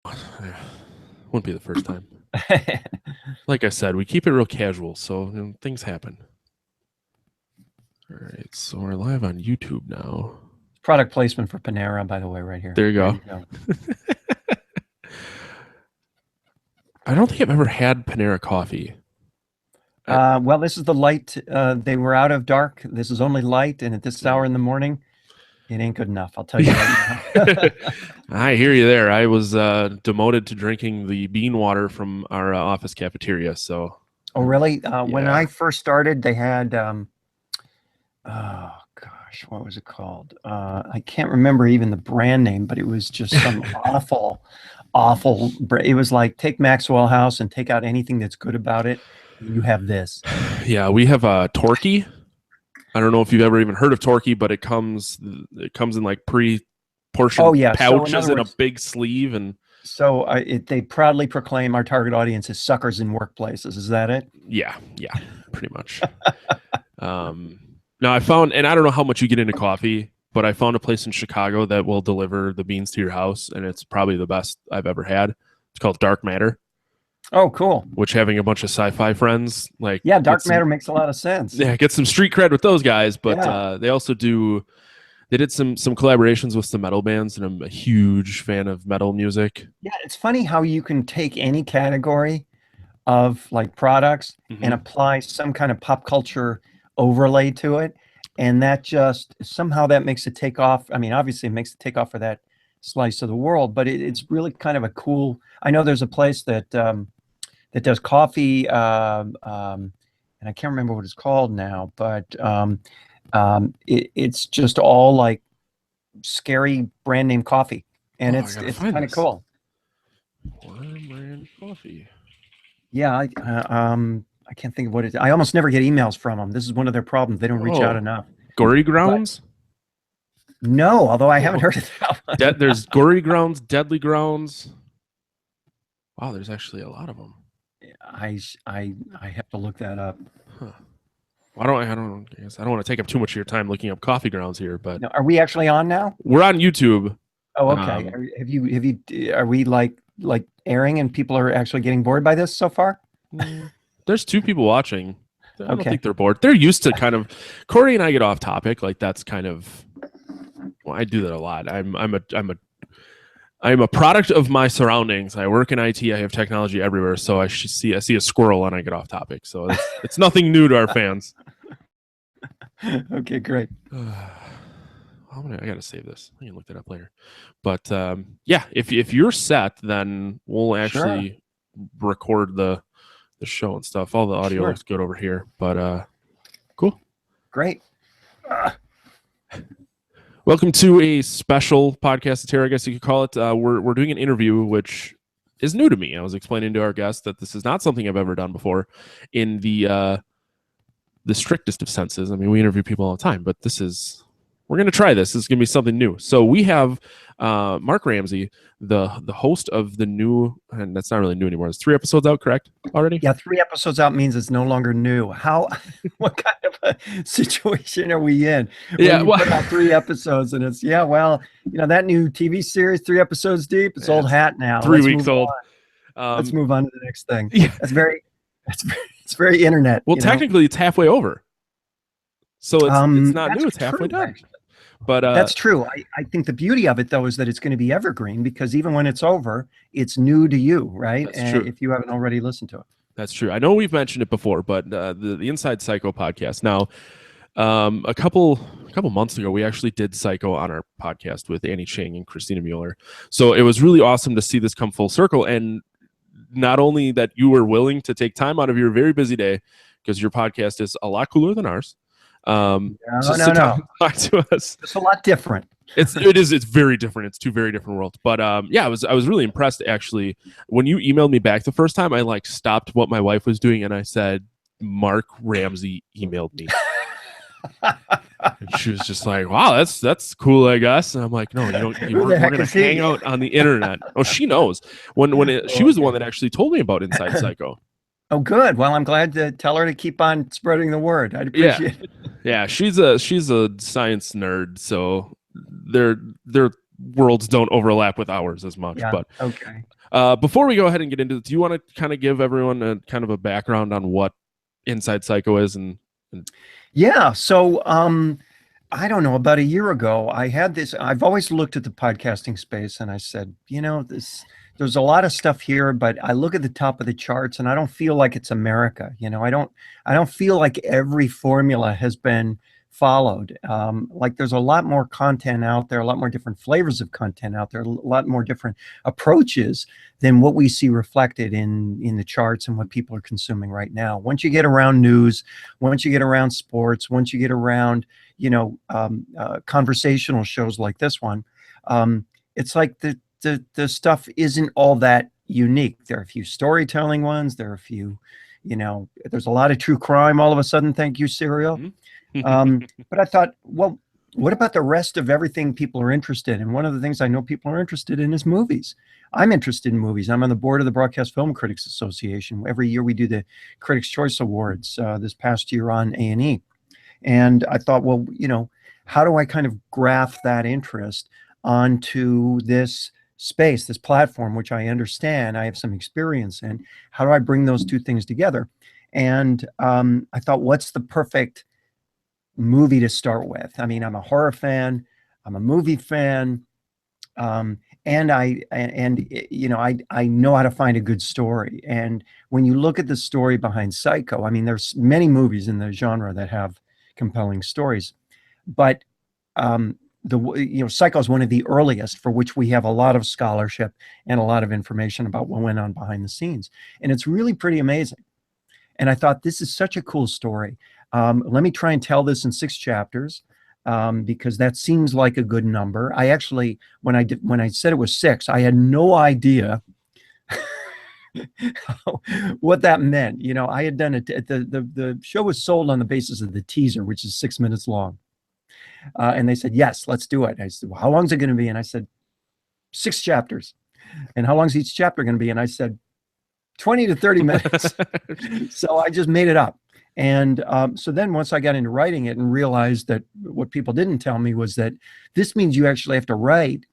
Wouldn't be the first time. Like I said, we keep it real casual, so things happen. All right, so we're live on YouTube now. Product placement for Panera, by the way, right here. There you go. I don't think I've ever had Panera coffee. Well, this is the light. They were out of dark. This is only light, and at this hour in the morning, it ain't good enough. I'll tell you right now. I hear you there. I was demoted to drinking the bean water from our office cafeteria. So. Oh, really? When I first started, they had, oh gosh, what was it called? I can't remember even the brand name, but it was just some awful. It was like take Maxwell House and take out anything that's good about it. You have this. Yeah, we have a Torquay. I don't know if you've ever even heard of Torquay, but it comes in like pre-portioned pouches in a big sleeve, and so they proudly proclaim our target audience is suckers in workplaces. Is that it? Yeah, pretty much. Now I found, and I don't know how much you get into coffee, but I found a place in Chicago that will deliver the beans to your house, and it's probably the best I've ever had. It's called Dark Matter. Oh, cool. Which, having a bunch of sci-fi friends, like, yeah, Dark Matter makes a lot of sense. Yeah, get some street cred with those guys, but they also did some collaborations with some metal bands, and I'm a huge fan of metal music. Yeah, it's funny how you can take any category of like products and apply some kind of pop culture overlay to it, and that just somehow that makes it take off. I mean, obviously it makes it take off for that slice of the world, but it's really kind of a cool. I know there's a place that that does coffee, and I can't remember what it's called now, but it's just all like scary brand name coffee, and it's kind of cool. Brand coffee. Yeah, I can't think of what it is. I almost never get emails from them. This is one of their problems. They don't reach out enough. Gory Grounds? But, no, although I haven't heard of that one. There's Gory Grounds, Deadly Grounds. Wow, there's actually a lot of them. I have to look that up. Huh. I don't want to take up too much of your time looking up coffee grounds here, but now, are we actually on now? We're on YouTube. Oh, okay. Are we like airing and people are actually getting bored by this so far? There's 2 people watching. I don't think they're bored. They're used to kind of Corey and I get off topic. Like that's kind of, well, I do that a lot. I'm a product of my surroundings. I work in IT. I have technology everywhere. So I see a squirrel and I get off topic. So it's nothing new to our fans. Okay, great. I got to save this. I can look that up later. But yeah, if you're set, then we'll actually record the show and stuff. All the audio looks good over here. But cool. Great. Welcome to a special podcast of terror, I guess you could call it. We're doing an interview, which is new to me. I was explaining to our guest that this is not something I've ever done before in the strictest of senses. I mean, we interview people all the time, but we're going to try this. This is going to be something new. So we have Mark Ramsey, the host of the new, and that's not really new anymore. It's 3 episodes out, correct? Already? Yeah, 3 episodes out means it's no longer new. What kind of a situation are we in? When you put out 3 episodes and it's, well, that new TV series, 3 episodes deep, it's old hat now. 3 weeks old. Let's move on to the next thing. Yeah. It's very internet. Well, technically it's halfway over. So it's not new, it's halfway done. Actually. But that's true. I think the beauty of it, though, is that it's going to be evergreen because even when it's over, it's new to you, right? That's true. If you haven't already listened to it. That's true. I know we've mentioned it before, but the Inside Psycho podcast. Now, a couple months ago, we actually did Psycho on our podcast with Annie Ching and Christina Mueller. So it was really awesome to see this come full circle. And not only that you were willing to take time out of your very busy day, because your podcast is a lot cooler than ours. No. Talk to us. It's a lot different. It's very different. It's 2 very different worlds. But I was really impressed actually. When you emailed me back the first time, I stopped what my wife was doing and I said, Mark Ramsey emailed me. And she was just like, wow, that's cool, I guess. And I'm like, no, we're gonna hang out on the internet. Oh, she knows. She was the one that actually told me about Inside Psycho. Oh, good. Well, I'm glad to tell her to keep on spreading the word. I'd appreciate it. Yeah, she's a science nerd, so they're worlds don't overlap with ours as much. Yeah. But Okay. before we go ahead and get into it, do you want to kind of give everyone a kind of a background on what Inside Psycho is? And Yeah. So, I don't know, about a year ago, I had this. I've always looked at the podcasting space and I said, there's a lot of stuff here, but I look at the top of the charts and I don't feel like it's America. I don't feel like every formula has been followed. Like there's a lot more content out there, a lot more different flavors of content out there, a lot more different approaches than what we see reflected in the charts and what people are consuming right now. Once you get around news, once you get around sports, once you get around conversational shows like this one, it's like the stuff isn't all that unique. There are a few storytelling ones. There are a few, there's a lot of true crime all of a sudden. Thank you, Serial. But I thought, well, what about the rest of everything people are interested in? One of the things I know people are interested in is movies. I'm interested in movies. I'm on the board of the Broadcast Film Critics Association. Every year we do the Critics' Choice Awards. This past year on A&E. And I thought, well, how do I kind of graft that interest onto this space, this platform, which I understand, I have some experience in? How do I bring those two things together? And I thought, what's the perfect movie to start with? I mean, I'm a horror fan, I'm a movie fan, and I know how to find a good story. And when you look at the story behind Psycho, I mean, there's many movies in the genre that have compelling stories, but Psycho is one of the earliest for which we have a lot of scholarship and a lot of information about what went on behind the scenes, and it's really pretty amazing. And I thought, this is such a cool story. Let me try and tell this in 6 chapters, because that seems like a good number. I actually, when I said it was 6, I had no idea what that meant. I had done it. The show was sold on the basis of the teaser, which is 6 minutes long. And they said, yes, let's do it. I said, well, how long is it going to be? And I said, 6 chapters. And how long is each chapter going to be? And I said, 20 to 30 minutes. So I just made it up. And so then once I got into writing it and realized that what people didn't tell me was that this means you actually have to write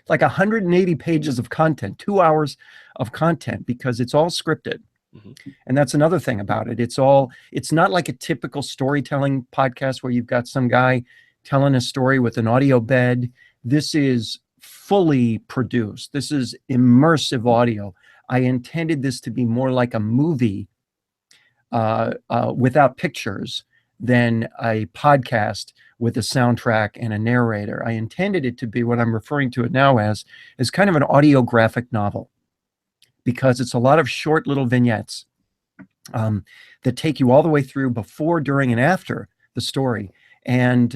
like 180 pages of content, 2 hours of content, because it's all scripted. Mm-hmm. And that's another thing about it. It's not like a typical storytelling podcast where you've got some guy telling a story with an audio bed. This is fully produced. This is immersive audio. I intended this to be more like a movie without pictures than a podcast with a soundtrack and a narrator. I intended it to be what I'm referring to it now as kind of an audio graphic novel, because it's a lot of short little vignettes that take you all the way through before, during, and after the story, and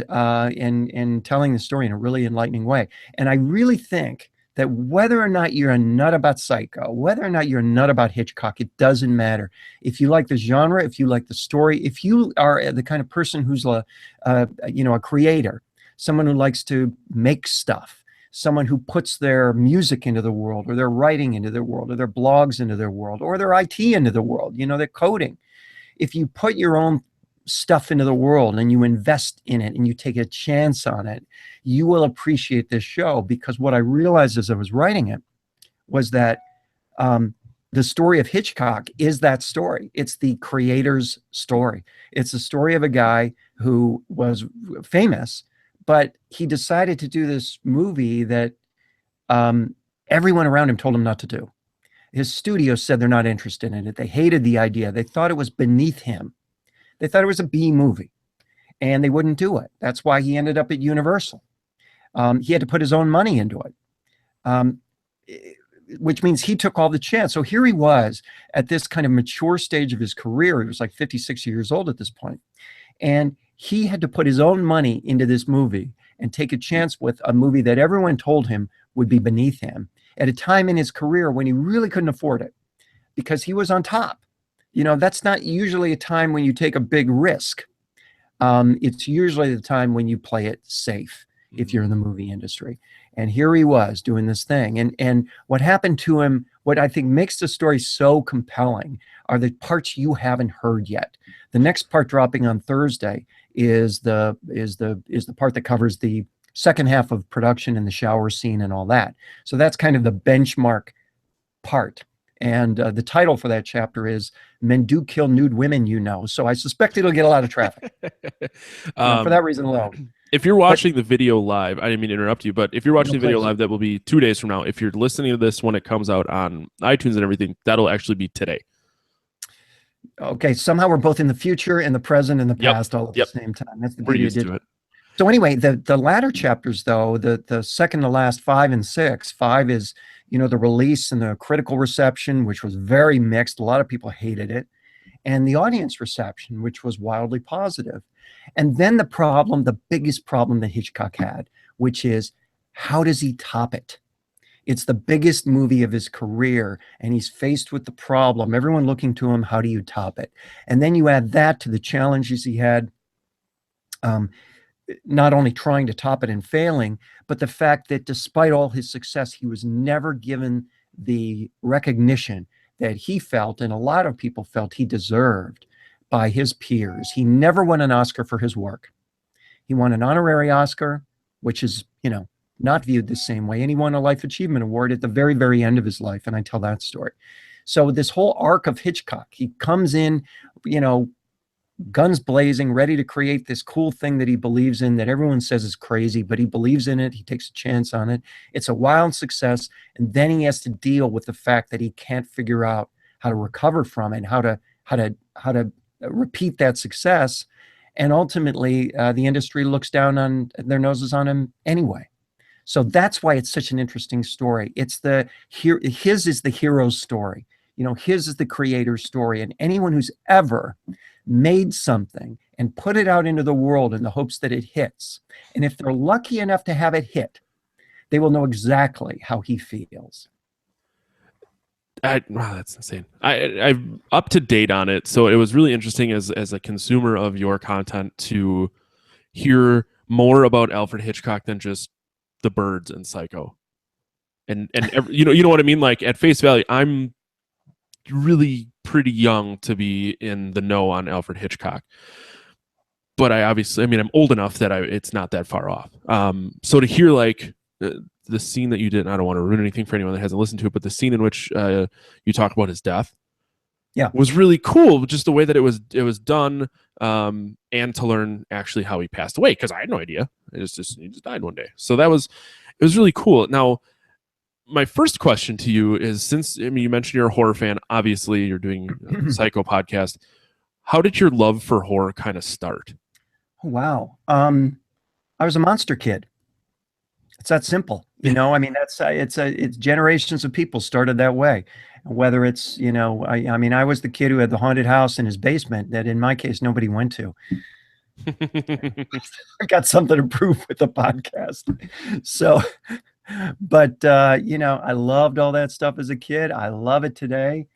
telling the story in a really enlightening way. And I really think that whether or not you're a nut about Psycho, whether or not you're a nut about Hitchcock, it doesn't matter. If you like the genre, if you like the story, if you are the kind of person who's a creator, someone who likes to make stuff, someone who puts their music into the world, or their writing into their world, or their blogs into their world, or their IT into the world, their coding. If you put your own stuff into the world and you invest in it and you take a chance on it, you will appreciate this show. Because what I realized as I was writing it was that the story of Hitchcock is that story. It's the creator's story. It's the story of a guy who was famous, but he decided to do this movie that everyone around him told him not to do. His studio said they're not interested in it. They hated the idea. They thought it was beneath him. They thought it was a B movie, and they wouldn't do it. That's why he ended up at Universal. He had to put his own money into it, which means he took all the chance. So here he was at this kind of mature stage of his career. He was like 56 years old at this point, and he had to put his own money into this movie and take a chance with a movie that everyone told him would be beneath him at a time in his career when he really couldn't afford it, because he was on top. That's not usually a time when you take a big risk. It's usually the time when you play it safe if you're in the movie industry. And here he was doing this thing. And what happened to him, what I think makes the story so compelling, are the parts you haven't heard yet. The next part dropping on Thursday is the part that covers the second half of production in the shower scene and all that. So that's kind of the benchmark part. And the title for that chapter is Men Do Kill Nude Women, You Know. So I suspect it'll get a lot of traffic for that reason alone. If you're watching the video live, I didn't mean to interrupt you, but if you're watching the video live, that will be 2 days from now. If you're listening to this when it comes out on iTunes and everything, that'll actually be today. Okay, somehow we're both in the future and the present and the past all at the same time. That's the beauty of it. So anyway, the latter chapters, though, the second to last, 5 and 6, 5 is, the release and the critical reception, which was very mixed. A lot of people hated it. And the audience reception, which was wildly positive. And then the biggest problem that Hitchcock had, which is, how does he top it? It's the biggest movie of his career, and he's faced with the problem. Everyone looking to him, how do you top it? And then you add that to the challenges he had, not only trying to top it and failing, but the fact that despite all his success, he was never given the recognition that he felt, and a lot of people felt he deserved by his peers. He never won an Oscar for his work. He won an honorary Oscar, which is, not viewed the same way. And he won a Life Achievement Award at the very, very end of his life. And I tell that story. So this whole arc of Hitchcock, he comes in, guns blazing, ready to create this cool thing that he believes in, that everyone says is crazy, but he believes in it. He takes a chance on it. It's a wild success. And then he has to deal with the fact that he can't figure out how to recover from it, how to repeat that success. And ultimately, the industry looks down on their noses on him anyway. So that's why it's such an interesting story. His is the hero's story. His is the creator's story. And anyone who's ever made something and put it out into the world in the hopes that it hits, and if they're lucky enough to have it hit, they will know exactly how he feels. Wow, that's insane. I'm up to date on it. So it was really interesting as a consumer of your content to hear more about Alfred Hitchcock than just The Birds and Psycho. And you know what I mean? Like, at face value, I'm really pretty young to be in the know on Alfred Hitchcock. But I'm old enough that it's not that far off. So to hear the scene that you did, and I don't want to ruin anything for anyone that hasn't listened to it, but the scene in which you talk about his death, was really cool. Just the way that it was done, and to learn actually how he passed away, because I had no idea. He just died one day. So it was really cool. Now, my first question to you is, since you mentioned you're a horror fan, obviously you're doing a Psycho podcast. How did your love for horror kind of start? Wow. I was a monster kid. It's that simple. It's generations of people started that way. Whether it's, I was the kid who had the haunted house in his basement that in my case, nobody went to. I got something to prove with the podcast. So, but, I loved all that stuff as a kid. I love it today.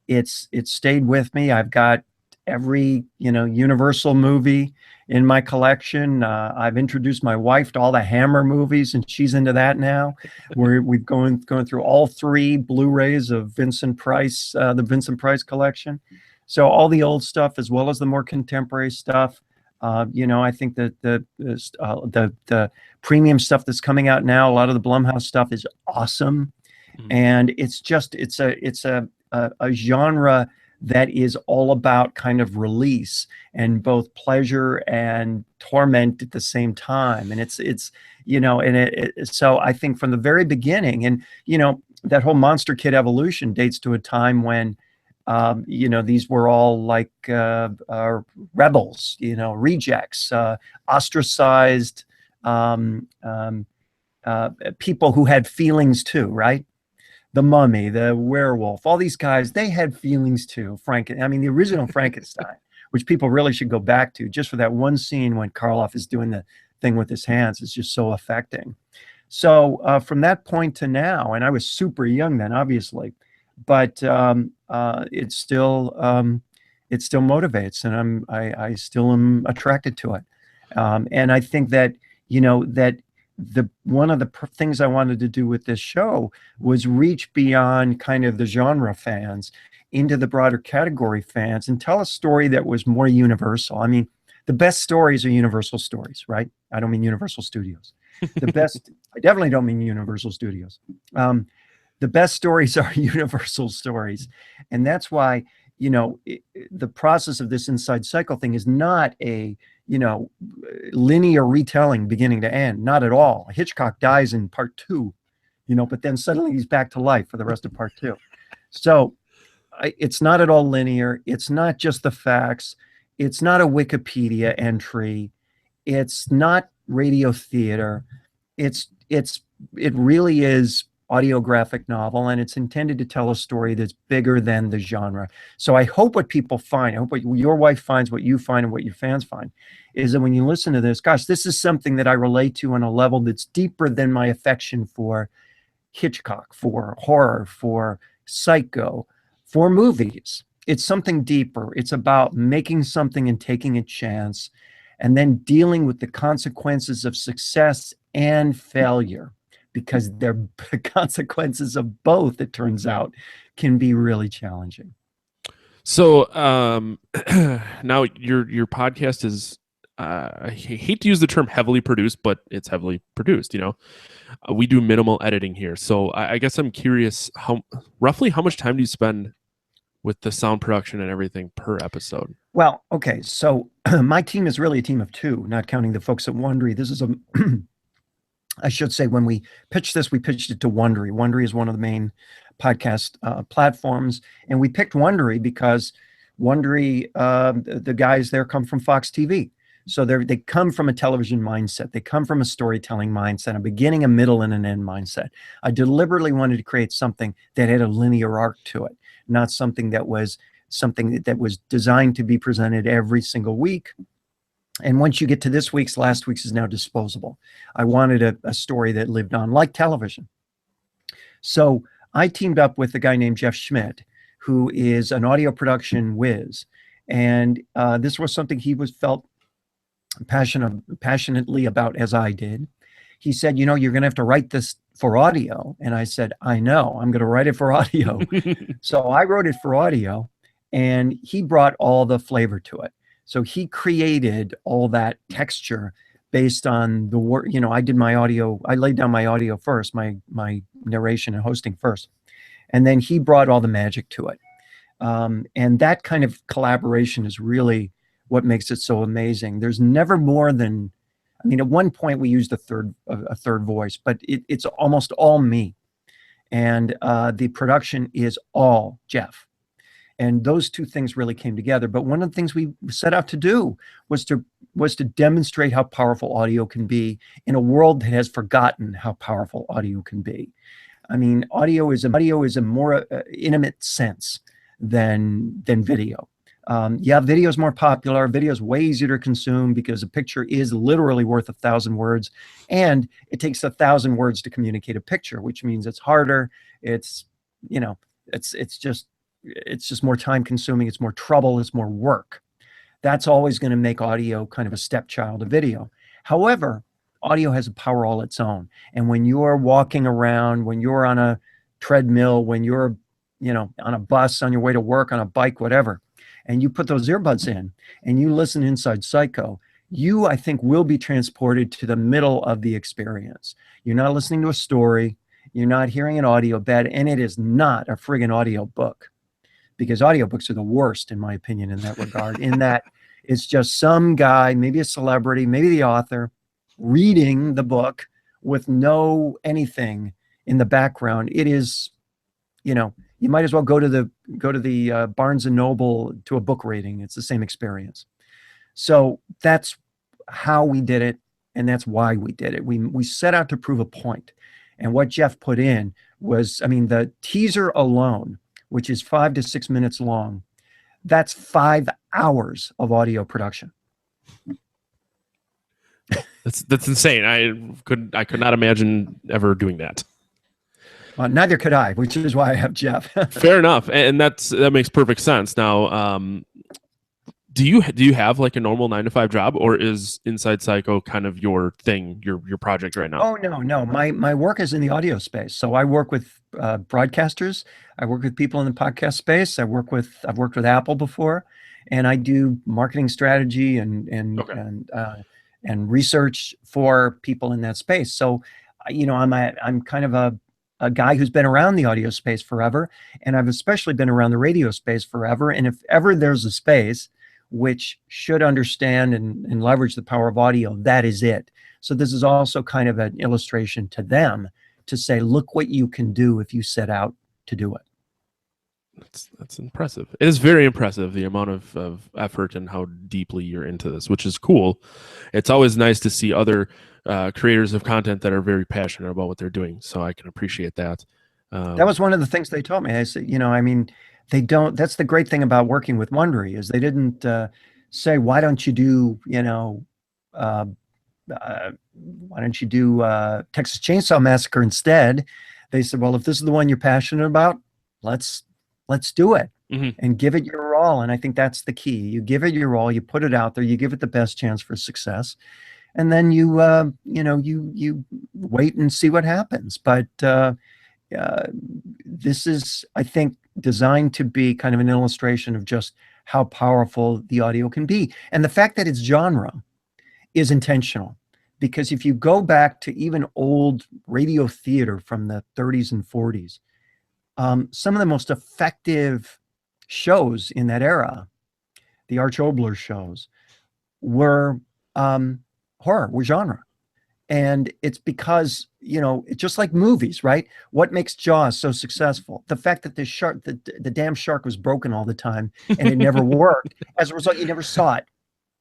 It's stayed with me. I've got every, Universal movie in my collection. I've introduced my wife to all the Hammer movies, and she's into that now. We've going through all 3 Blu-rays of Vincent Price, the Vincent Price collection. So all the old stuff as well as the more contemporary stuff. I think that the premium stuff that's coming out now, a lot of the Blumhouse stuff is awesome, and it's a genre that is all about kind of release and both pleasure and torment at the same time. And so I think from the very beginning, and, that whole Monster Kid evolution dates to a time when, these were all like rebels, rejects, ostracized people who had feelings too, right? The Mummy, the Werewolf, all these guys, they had feelings too. The original Frankenstein, which people really should go back to just for that one scene when Karloff is doing the thing with his hands. It's just so affecting. So from that point to now, and I was super young then, obviously, but it still motivates, and I still am attracted to it. And I think that, one of the things I wanted to do with this show was reach beyond kind of the genre fans into the broader category fans and tell a story that was more universal. the best stories are Universal stories, right? I don't mean Universal Studios. The best, I definitely don't mean Universal Studios. The best stories are Universal stories. And that's why, the process of this inside cycle thing is not a, linear retelling beginning to end. Not at all. Hitchcock dies in part 2, but then suddenly he's back to life for the rest of part 2. So it's not at all linear. It's not just the facts. It's not a Wikipedia entry. It's not radio theater. It really is audiographic novel, and it's intended to tell a story that's bigger than the genre. So I hope what people find, I hope what your wife finds, what you find, and what your fans find, is that when you listen to this, gosh, this is something that I relate to on a level that's deeper than my affection for Hitchcock, for horror, for Psycho, for movies. It's something deeper. It's about making something and taking a chance, and then dealing with the consequences of success and failure, because the consequences of both, it turns out, can be really challenging. So now your podcast is, I hate to use the term heavily produced, but it's heavily produced. We do minimal editing here. So I guess I'm curious, roughly how much time do you spend with the sound production and everything per episode? Well, okay. So my team is really a team of 2, not counting the folks at Wondery. This is I should say, when we pitched this, we pitched it to Wondery. Wondery is one of the main podcast platforms. And we picked Wondery because Wondery, the guys there come from Fox TV. So they come from a television mindset. They come from a storytelling mindset, a beginning, a middle, and an end mindset. I deliberately wanted to create something that had a linear arc to it, not something that was designed to be presented every single week. And once you get to this week's, last week's is now disposable. I wanted a story that lived on like television. So I teamed up with a guy named Jeff Schmidt, who is an audio production whiz. And this was something he felt passionately about, as I did. He said, you're going to have to write this for audio. And I said, I know, I'm going to write it for audio. So I wrote it for audio, and he brought all the flavor to it. So he created all that texture based on the work. I did my audio. I laid down my audio first, my narration and hosting first. And then he brought all the magic to it. And that kind of collaboration is really what makes it so amazing. There's never more than, at one point we used a third voice, but it's almost all me. And the production is all Jeff. And those two things really came together. But one of the things we set out to do was to demonstrate how powerful audio can be in a world that has forgotten how powerful audio can be. Audio is a more intimate sense than video. Video is more popular. Video is way easier to consume because a picture is literally worth 1,000 words, and it takes 1,000 words to communicate a picture, which means it's harder. It's just more time consuming. It's more trouble. It's more work. That's always going to make audio kind of a stepchild of video. However, audio has a power all its own. And when you're walking around, when you're on a treadmill, when you're, on a bus, on your way to work, on a bike, whatever, and you put those earbuds in and you listen Inside Psycho, you, I think, will be transported to the middle of the experience. You're not listening to a story. You're not hearing an audio bed, and it is not a friggin' audio book. Because audiobooks are the worst, in my opinion, in that regard, in that it's just some guy, maybe a celebrity, maybe the author, reading the book with no anything in the background. It is, you might as well go to the Barnes and Noble to a book reading. It's the same experience. So that's how we did it, and that's why we did it. We set out to prove a point. And what Jeff put in was, the teaser alone, which is 5 to 6 minutes long, that's 5 hours of audio production. That's insane. I could not imagine ever doing that. Neither could I, which is why I have Jeff. Fair enough, and that makes perfect sense. Now, do you have like a normal 9-to-5 job, or is Inside Psycho kind of your thing, your project right now? Oh no. My work is in the audio space. So I work with broadcasters. I work with people in the podcast space. I've worked with Apple before, and I do marketing strategy Okay. and research for people in that space. So, I'm kind of a guy who's been around the audio space forever, and I've especially been around the radio space forever. And if ever there's a space which should understand and leverage the power of audio, that is it. So this is also kind of an illustration to them to say, look what you can do if you set out to do it. That's impressive. It is very impressive, the amount of effort and how deeply you're into this, which is cool. It's always nice to see other creators of content that are very passionate about what they're doing. So I can appreciate that. That was one of the things they told me. I said, they don't, that's the great thing about working with Wondery is they didn't say, why don't you do, uh, why don't you do Texas Chainsaw Massacre instead? They said, well, if this is the one you're passionate about, let's do it and give it your all. And I think that's the key. You give it your all, you put it out there, you give it the best chance for success. And then you wait and see what happens. But this is, I think, designed to be kind of an illustration of just how powerful the audio can be. And the fact that it's genre is intentional. Because if you go back to even old radio theater from the 30s and 40s, some of the most effective shows in that era, the Arch Oboler shows, were horror, were genre. And it's because, it's just like movies, right? What makes Jaws so successful? The fact that the shark, the damn shark was broken all the time and it never worked. As a result, you never saw it,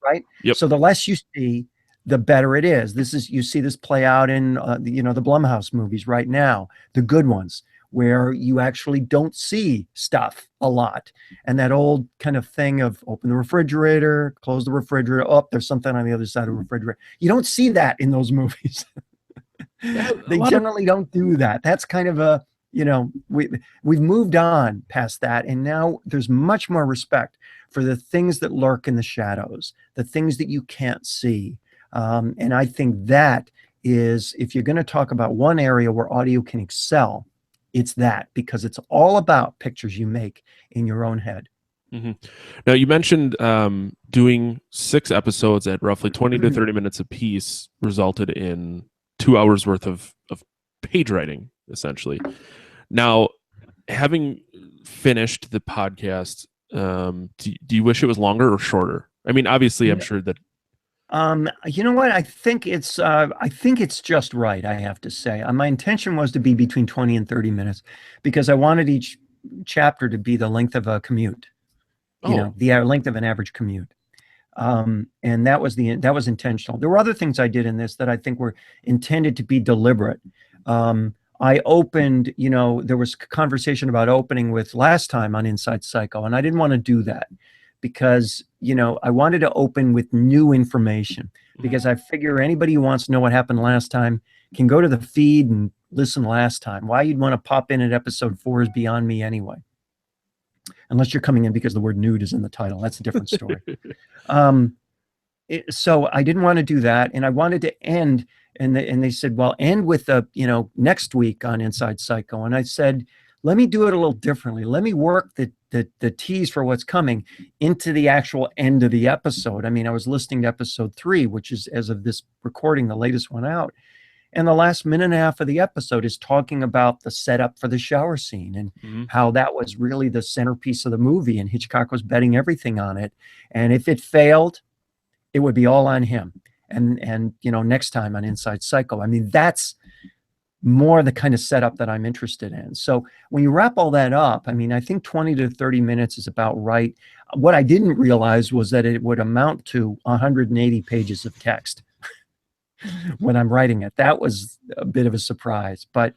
right? Yep. So the less you see, the better it is. You see this play out in, the Blumhouse movies right now, the good ones, where you actually don't see stuff a lot. And that old kind of thing of open the refrigerator, close the refrigerator, oh, there's something on the other side of the refrigerator. You don't see that in those movies. They generally don't do that. That's kind of we've moved on past that. And now there's much more respect for the things that lurk in the shadows, the things that you can't see. And I think that is, if you're going to talk about one area where audio can excel, it's that, because it's all about pictures you make in your own head. Now, you mentioned doing 6 episodes at roughly 20 to 30 minutes a piece resulted in 2 hours worth of page writing, essentially. Now, having finished the podcast, do you wish it was longer or shorter? I mean, obviously, I'm sure that. You know what? I think it's just right, I have to say. My intention was to be between 20 and 30 minutes because I wanted each chapter to be the length of a commute, the length of an average commute. And that was intentional. There were other things I did in this that I think were intended to be deliberate. I opened, there was conversation about opening with last time on Inside Psycho, and I didn't want to do that because, I wanted to open with new information because I figure anybody who wants to know what happened last time can go to the feed and listen last time. Why you'd want to pop in at episode 4 is beyond me anyway. Unless you're coming in because the word nude is in the title. That's a different story. So I didn't want to do that. And I wanted to end, and they said, well, end with next week on Inside Psycho. And I said, let me do it a little differently. Let me work the tease for what's coming into the actual end of the episode. I mean, I was listening to episode 3, which is, as of this recording, the latest one out. And the last minute and a half of the episode is talking about the setup for the shower scene and how that was really the centerpiece of the movie. And Hitchcock was betting everything on it. And if it failed, it would be all on him. And next time on Inside Psycho, I mean, that's more the kind of setup that I'm interested in. So when you wrap all that up, I mean, I think 20 to 30 minutes is about right. What I didn't realize was that it would amount to 180 pages of text when I'm writing it. That was a bit of a surprise, but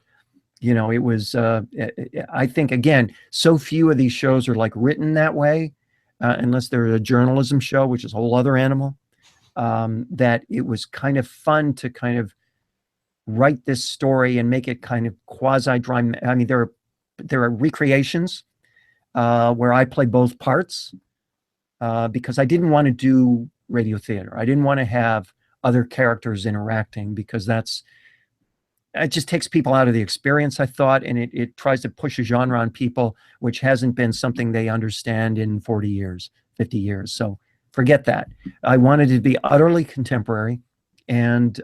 it was, I think, again, so few of these shows are like written that way, unless they're a journalism show, which is a whole other animal, that it was kind of fun to kind of write this story and make it kind of quasi-dry. I mean, there are recreations where I play both parts because I didn't want to do radio theater. I didn't want to have other characters interacting because it just takes people out of the experience, I thought, and it tries to push a genre on people, which hasn't been something they understand in 40 years. 50 years. So forget that. I wanted it to be utterly contemporary and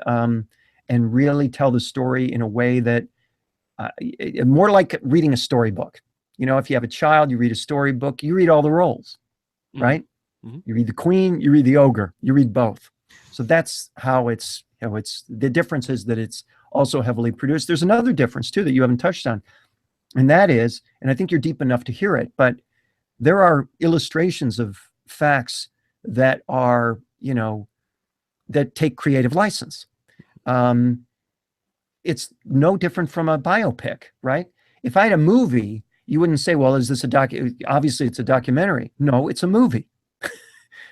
really tell the story in a way that more like reading a storybook. You know, if you have a child, you read a storybook, you read all the roles, right? Mm-hmm. You read the queen, you read the ogre, you read both. So that's how it's, you know, it's the difference is that it's also heavily produced. There's another difference too that you haven't touched on, and that is, and I think you're deep enough to hear it, but there are illustrations of facts that are, you know, that take creative license. It's no different from a biopic, right? If I had a movie, you wouldn't say, well, is this a obviously it's a documentary. No, it's a movie.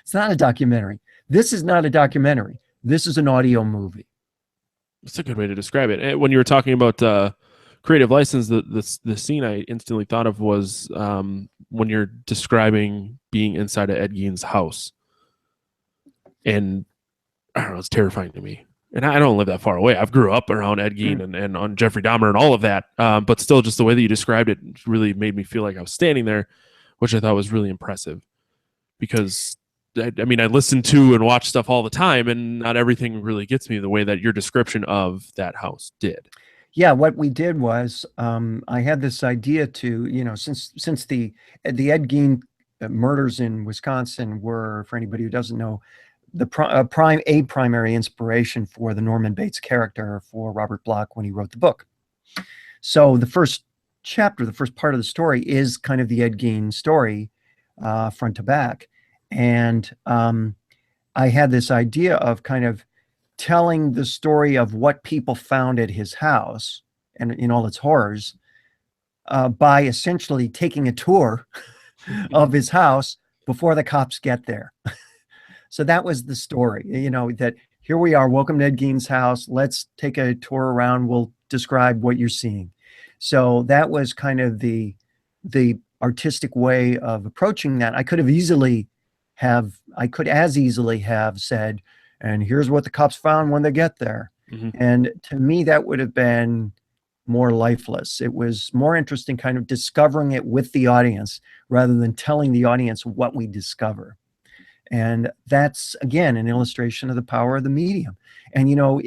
It's not a documentary. This is not a documentary. This is an audio movie. That's a good way to describe it. When you were talking about creative license, the scene I instantly thought of was when you're describing being inside of Ed Gein's house. And I don't know, it's terrifying to me. And I don't live that far away. I've grew up around Ed Gein and on Jeffrey Dahmer and all of that. But still, just the way that you described it really made me feel like I was standing there, which I thought was really impressive. Because, I mean, I listen to and watch stuff all the time, and not everything really gets me the way that your description of that house did. Yeah, what we did was I had this idea to, you know, since the Ed Gein murders in Wisconsin were, for anybody who doesn't know, the primary inspiration for the Norman Bates character for Robert Bloch when he wrote the book. So the first chapter, the first part of the story is kind of the Ed Gein story, front to back. And I had this idea of kind of telling the story of what people found at his house and in all its horrors by essentially taking a tour of his house before the cops get there. So that was the story, you know, that here we are, welcome to Ed Gein's house. Let's take a tour around. We'll describe what you're seeing. So that was kind of the artistic way of approaching that. I could as easily have said, and here's what the cops found when they get there. Mm-hmm. And to me, that would have been more lifeless. It was more interesting kind of discovering it with the audience rather than telling the audience what we discover. And that's, again, an illustration of the power of the medium. And, you know,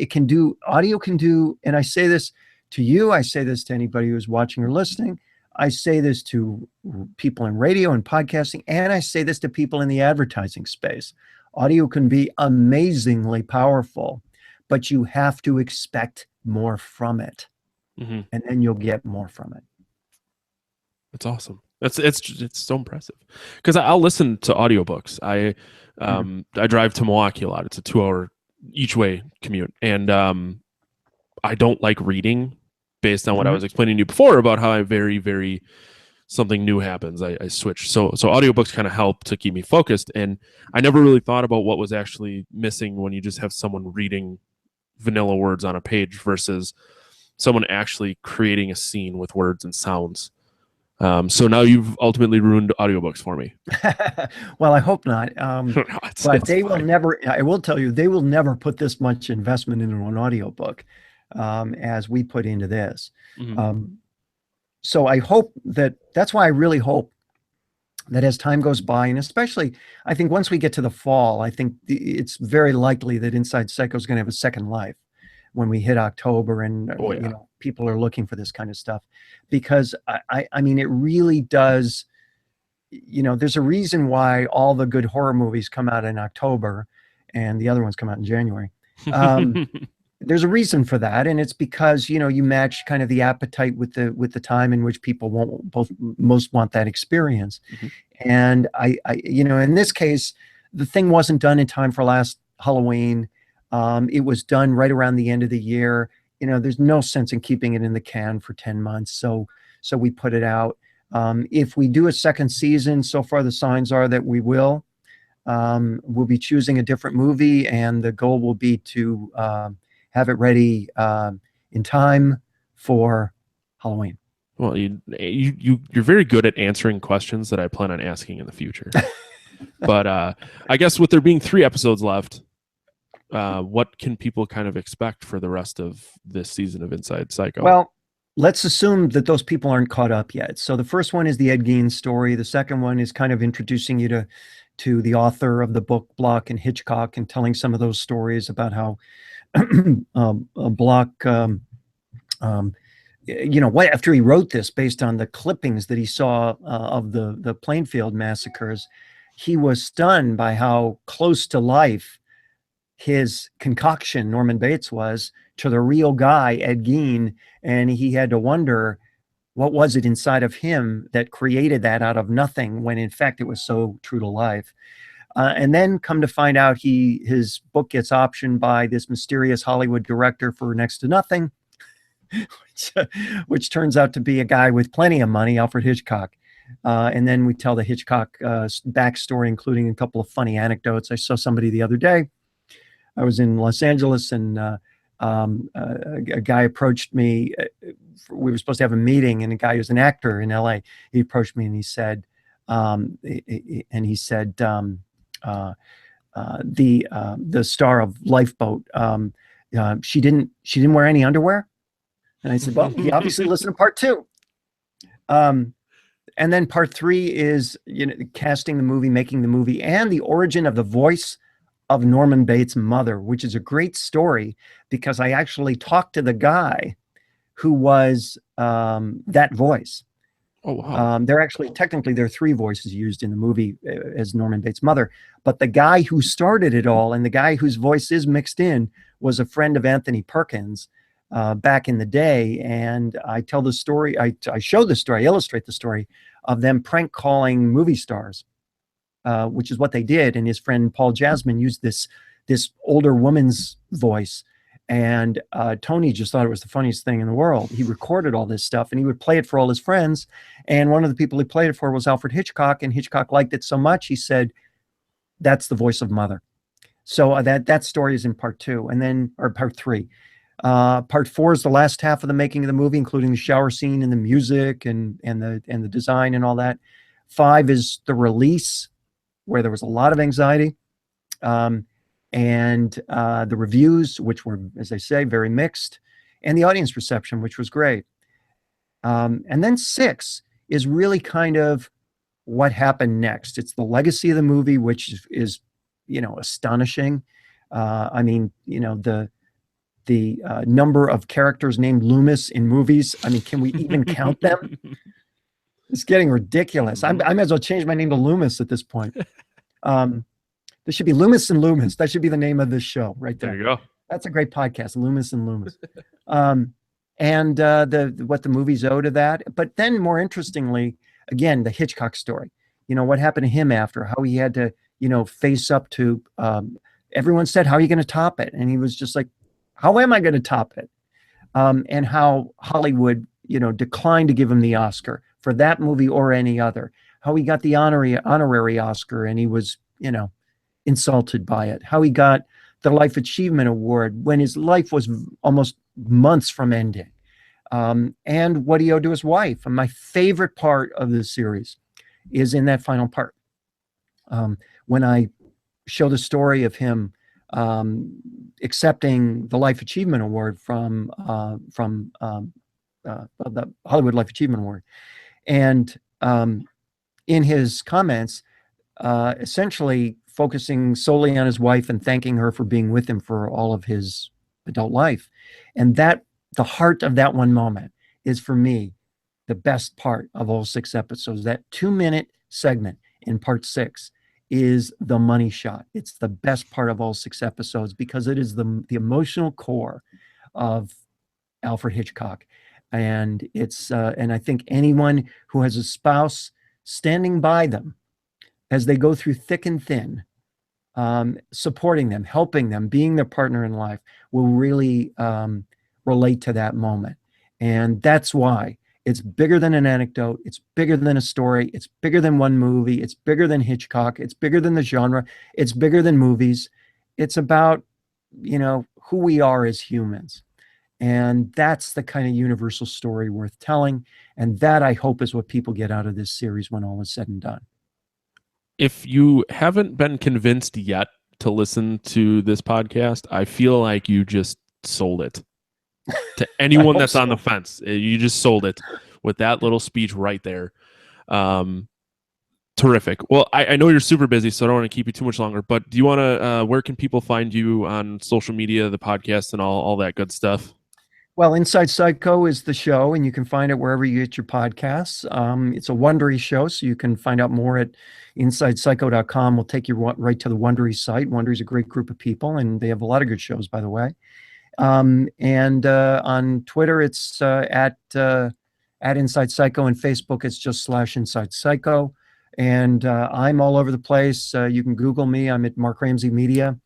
audio can do, and I say this to you, I say this to anybody who's watching or listening, I say this to people in radio and podcasting, and I say this to people in the advertising space. Audio can be amazingly powerful, but you have to expect more from it. Mm-hmm. And then you'll get more from it. That's awesome. It's so impressive because I'll listen to audiobooks. I drive to Milwaukee a lot. It's a 2-hour each way commute, and I don't like reading based on what I was explaining to you before about how I very something new happens. I switch. So audiobooks kind of help to keep me focused, and I never really thought about what was actually missing when you just have someone reading vanilla words on a page versus someone actually creating a scene with words and sounds. So now you've ultimately ruined audiobooks for me. Well, I hope not. But they will never, I will tell you, they will never put this much investment into an audiobook as we put into this. Mm-hmm. So I hope that's why I really hope that as time goes by, and especially I think once we get to the fall, I think it's very likely that Inside Psycho is going to have a second life when we hit October and you know, people are looking for this kind of stuff, because I mean, it really does, you know, there's a reason why all the good horror movies come out in October and the other ones come out in January. There's a reason for that. And it's because, you know, you match kind of the appetite with the time in which people most want that experience. Mm-hmm. And I, you know, in this case, the thing wasn't done in time for last Halloween. It was done right around the end of the year. You know, there's no sense in keeping it in the can for 10 months. So we put it out. If we do a second season, so far the signs are that we will. We'll be choosing a different movie, and the goal will be to have it ready in time for Halloween. Well, you're very good at answering questions that I plan on asking in the future. But I guess with there being 3 episodes left, what can people kind of expect for the rest of this season of Inside Psycho? Well, let's assume that those people aren't caught up yet. So the first one is the Ed Gein story. The second one is kind of introducing you to the author of the book Block and Hitchcock, and telling some of those stories about how Block, what after he wrote this based on the clippings that he saw of the Plainfield massacres, he was stunned by how close to life his concoction, Norman Bates, was to the real guy, Ed Gein, and he had to wonder what was it inside of him that created that out of nothing, when in fact it was so true to life. And then come to find out, his book gets optioned by this mysterious Hollywood director for next to nothing, which turns out to be a guy with plenty of money, Alfred Hitchcock. And then we tell the Hitchcock backstory, including a couple of funny anecdotes. I saw somebody the other day. I was in Los Angeles, and a guy approached me. We were supposed to have a meeting, and a guy who's an actor in LA, he approached me and he said, the star of Lifeboat, she didn't wear any underwear. And I said, well, he obviously listened to part two. And then part three is, casting the movie, making the movie, and the origin of the voice of Norman Bates' mother, which is a great story because I actually talked to the guy who was that voice. Oh, wow. Technically, there are three voices used in the movie as Norman Bates' mother, but the guy who started it all and the guy whose voice is mixed in was a friend of Anthony Perkins back in the day. And I tell the story, I show the story, I illustrate the story of them prank calling movie stars, which is what they did. And his friend Paul Jasmine used this older woman's voice. And Tony just thought it was the funniest thing in the world. He recorded all this stuff and he would play it for all his friends. And one of the people he played it for was Alfred Hitchcock. And Hitchcock liked it so much, he said, that's the voice of Mother. So that story is in part two, and then, or part three. Part four is the last half of the making of the movie, including the shower scene and the music and the design and all that. 5 is the release, where there was a lot of anxiety. And the reviews, which were, as I say, very mixed, and the audience reception, which was great. And then 6 is really kind of what happened next. It's the legacy of the movie, which is astonishing. I mean, the number of characters named Loomis in movies. I mean, can we even count them? It's getting ridiculous. I might as well change my name to Loomis at this point. There should be Loomis and Loomis. That should be the name of this show right there. There you go. That's a great podcast, Loomis and Loomis. And what the movies owe to that. But then more interestingly, again, the Hitchcock story, what happened to him after, how he had to, face up to, everyone said, how are you going to top it? And he was just like, how am I going to top it? And how Hollywood, declined to give him the Oscar for that movie or any other, how he got the honorary Oscar and he was, insulted by it, how he got the Life Achievement Award when his life was almost months from ending, and what he owed to his wife. And my favorite part of the series is in that final part, when I show the story of him accepting the Life Achievement Award from the Hollywood Life Achievement Award. And in his comments, essentially focusing solely on his wife and thanking her for being with him for all of his adult life. And that the heart of that one moment is, for me, the best part of all 6 episodes. That 2-minute segment in part 6 is the money shot. It's the best part of all 6 episodes because it is the emotional core of Alfred Hitchcock. And it's and I think anyone who has a spouse standing by them as they go through thick and thin, supporting them, helping them, being their partner in life, will really relate to that moment. And that's why it's bigger than an anecdote. It's bigger than a story. It's bigger than one movie. It's bigger than Hitchcock. It's bigger than the genre. It's bigger than movies. It's about, who we are as humans. And that's the kind of universal story worth telling. And that, I hope, is what people get out of this series when all is said and done. If you haven't been convinced yet to listen to this podcast, I feel like you just sold it. to I anyone hope that's on the so. fence. You just sold it with that little speech right there. Um, Terrific. Well, I know you're super busy, so I don't want to keep you too much longer. But do you want to? Where can people find you on social media, the podcast, and all that good stuff? Well, Inside Psycho is the show, and you can find it wherever you get your podcasts. It's a Wondery show, so you can find out more at insidepsycho.com. We'll take you right to the Wondery site. Wondery's a great group of people, and they have a lot of good shows, by the way. And on Twitter, it's at Inside Psycho, and Facebook, it's just /Inside Psycho. And I'm all over the place. You can Google me. I'm at Mark Ramsey Media,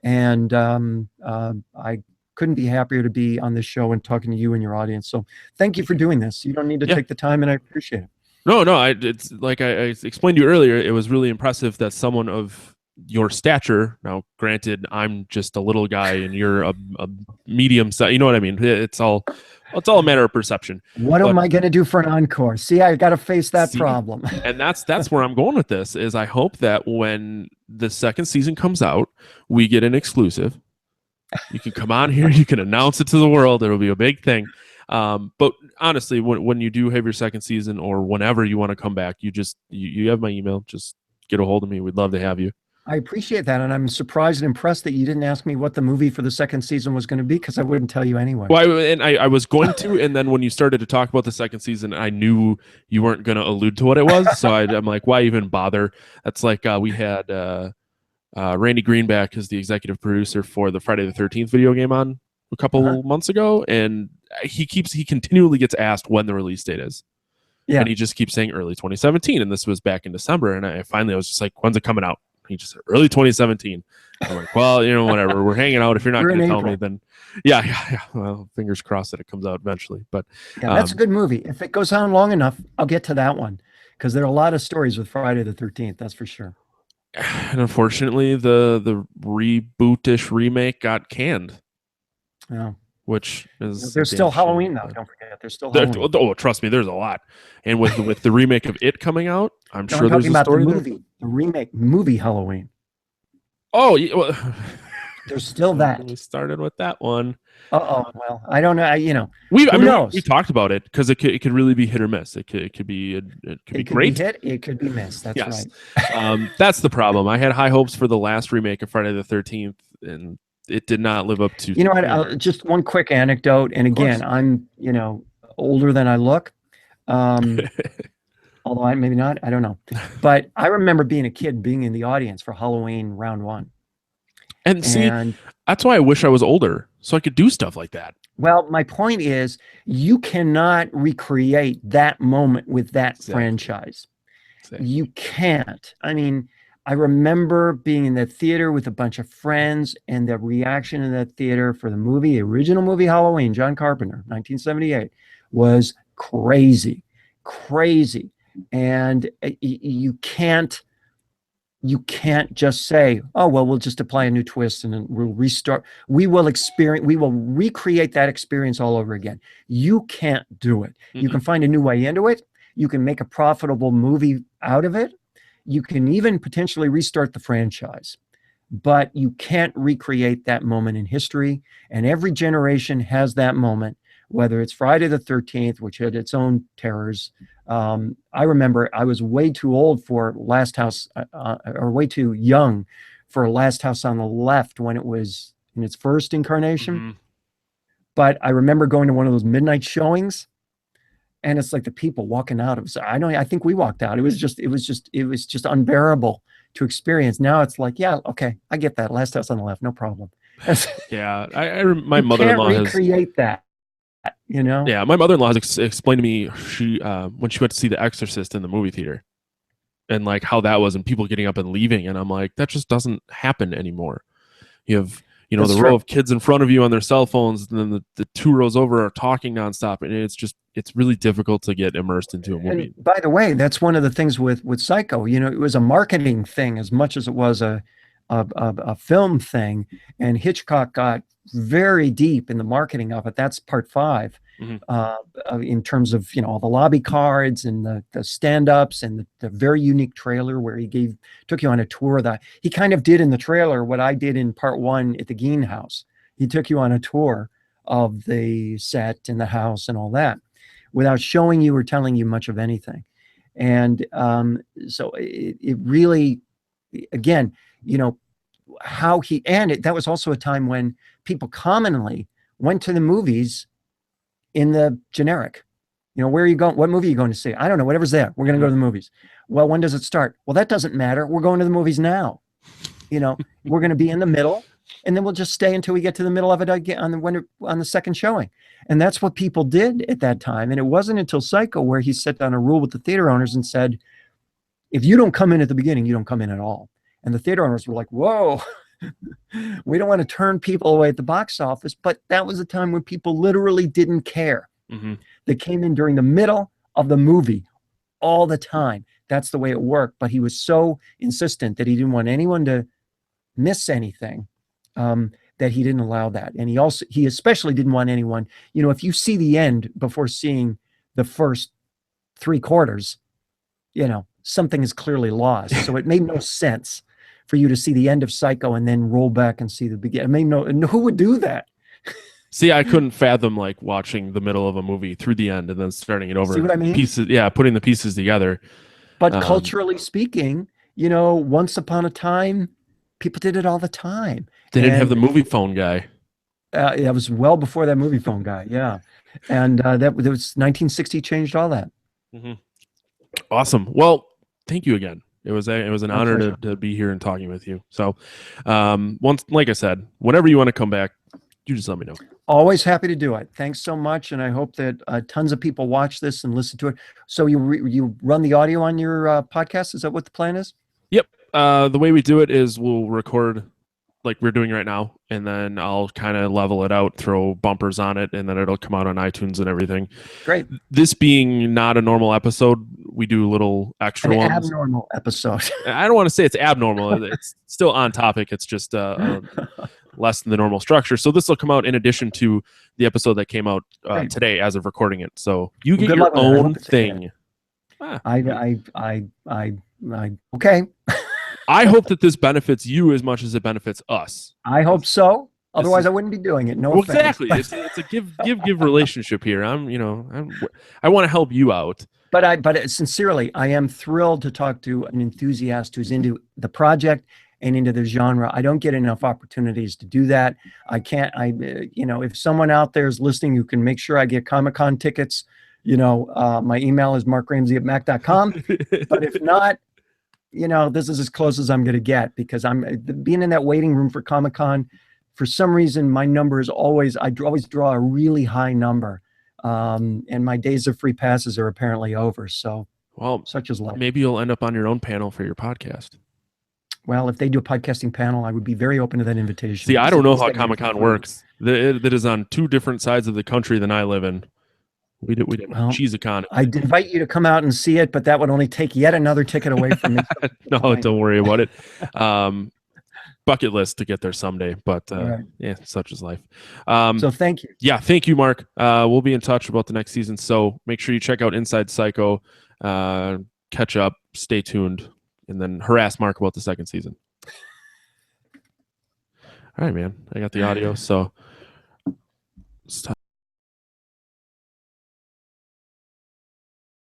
and I couldn't be happier to be on this show and talking to you and your audience. So thank you Thank for you. doing this. You don't need to Yeah. take the time, and I appreciate it. No, no. It's like I explained to you earlier. It was really impressive that someone of your stature. Now, granted, I'm just a little guy, and you're a medium size. You know what I mean? It's all a matter of perception. What But am I going to do for an encore? See, I got to face that see, problem. and that's where I'm going with this. Is I hope that when the second season comes out, we get an exclusive. You can come on here, you can announce it to the world. It'll be a big thing. But honestly, when you do have your second season or whenever you want to come back, you have my email. Just get a hold of me. We'd love to have you. I appreciate that, and I'm surprised and impressed that you didn't ask me what the movie for the second season was going to be, because I wouldn't tell you anyway. Well, I was going to, and then when you started to talk about the second season, I knew you weren't going to allude to what it was. So I'm like, why even bother? That's like we had Randy Greenback as the executive producer for the Friday the 13th video game on a couple months ago, and he continually gets asked when the release date is. Yeah. And he just keeps saying early 2017, and this was back in December, and I finally was just like, when's it coming out? He just said early 2017. I'm like, well, whatever. We're hanging out. If you're not going to tell me, then yeah. Well, fingers crossed that it comes out eventually. But yeah, that's a good movie. If it goes on long enough, I'll get to that one, because there are a lot of stories with Friday the 13th. That's for sure. And unfortunately, the rebootish remake got canned. Yeah. Which is there's still Halloween though. Don't forget, there's still Halloween. Oh, trust me, there's a lot. And with the remake of It coming out, I'm No, sure I'm there's talking a about the story movie, there. the remake movie Halloween. Oh, yeah, well, There's still that. we started with that one. Well, I don't know. We knows? talked about it because it could really be hit or miss. It could be great. Be hit. It could be missed. That's yes. right. That's the problem. I had high hopes for the last remake of Friday the 13th, and it did not live up to. You know what? Just one quick anecdote. And again, I'm older than I look. Although maybe not. I don't know. But I remember being a kid, being in the audience for Halloween round one. And see, that's why I wish I was older so I could do stuff like that. Well, my point is, you cannot recreate that moment with that franchise. Exactly. You can't. I mean, I remember being in the theater with a bunch of friends, and the reaction in that theater for the original movie Halloween, John Carpenter, 1978, was crazy. And you can't just say, oh, well, we'll just apply a new twist and then we'll restart. We will recreate that experience all over again. You can't do it. Mm-hmm. You can find a new way into it. You can make a profitable movie out of it. You can even potentially restart the franchise, but you can't recreate that moment in history. And every generation has that moment, whether it's Friday the 13th, which had its own terrors. I remember I was way too old for Last House, or way too young for Last House on the Left when it was in its first incarnation. Mm-hmm. But I remember going to one of those midnight showings, and it's like the people walking out of. I think we walked out. It was just unbearable to experience. Now it's like, yeah, okay, I get that. Last House on the Left, no problem. Yeah, my mother-in-law has recreate that. Yeah, my mother-in-law has explained to me she when she went to see The Exorcist in the movie theater, and like how that was, and people getting up and leaving, and I'm like, that just doesn't happen anymore. You have That's the row of kids in front of you on their cell phones, and then the two rows over are talking nonstop, and it's really difficult to get immersed into a movie. And by the way, that's one of the things with Psycho. It was a marketing thing as much as it was a film thing, and Hitchcock got very deep in the marketing of it. That's part 5. Mm-hmm. In terms of all the lobby cards and the stand-ups and the very unique trailer where he took you on a tour that he kind of did in the trailer what I did in part 1 at the Gein House. He took you on a tour of the set and the house and all that, without showing you or telling you much of anything. And so it really, again, how that was also a time when people commonly went to the movies in the generic. Where are you going? What movie are you going to see? I don't know. Whatever's there. We're going to go to the movies. Well, when does it start? Well, that doesn't matter. We're going to the movies now. We're going to be in the middle, and then we'll just stay until we get to the middle of it again on the second showing. And that's what people did at that time. And it wasn't until Psycho where he set down a rule with the theater owners and said, if you don't come in at the beginning, you don't come in at all. And the theater owners were like, whoa, we don't want to turn people away at the box office. But that was a time when people literally didn't care. Mm-hmm. They came in during the middle of the movie all the time. That's the way it worked. But he was so insistent that he didn't want anyone to miss anything, that he didn't allow that. And he especially didn't want anyone, if you see the end before seeing the first 3/4, something is clearly lost. So it made no sense for you to see the end of Psycho and then roll back and see the beginning. And who would do that? See, I couldn't fathom watching the middle of a movie through the end and then starting it over. See what I mean? Pieces, yeah, putting the pieces together. But culturally speaking, once upon a time, people did it all the time. They didn't have the movie phone guy. It was well before that movie phone guy, yeah. And that was 1960 changed all that. Mm-hmm. Awesome. Well, thank you again. It was an honor to be here and talking with you. So, like I said, whenever you want to come back, you just let me know. Always happy to do it. Thanks so much, and I hope that tons of people watch this and listen to it. So you run the audio on your podcast? Is that what the plan is? Yep. The way we do it is we'll record like we're doing right now, and then I'll kind of level it out, throw bumpers on it, and then it'll come out on iTunes and everything. Great. This being not a normal episode, we do little extra ones. Abnormal episode. I don't want to say it's abnormal. It's still on topic. It's just less than the normal structure. So this will come out in addition to the episode that came out today as of recording it. So you get your own thing. Okay. I hope that this benefits you as much as it benefits us. I hope so. Otherwise, I wouldn't be doing it. No, exactly. It's a give relationship here. I want to help you out. But sincerely, I am thrilled to talk to an enthusiast who's into the project and into the genre. I don't get enough opportunities to do that. If someone out there is listening who can make sure I get Comic-Con tickets, my email is markramsey@mac.com. But if not, this is as close as I'm going to get, because I'm being in that waiting room for Comic-Con. For some reason, my number is I always draw a really high number. And my days of free passes are apparently over. So, such is life. Maybe you'll end up on your own panel for your podcast. Well, if they do a podcasting panel, I would be very open to that invitation. See, I don't know how Comic-Con works. That is on two different sides of the country than I live in. We didn't cheese a con. I'd invite you to come out and see it, but that would only take yet another ticket away from me. No, don't worry about it. Bucket list to get there someday, but right. Yeah, such is life. So thank you. Yeah, thank you, Mark. We'll be in touch about the next season, so make sure you check out Inside Psycho, catch up, stay tuned, and then harass Mark about the second season. All right, man. I got the audio, so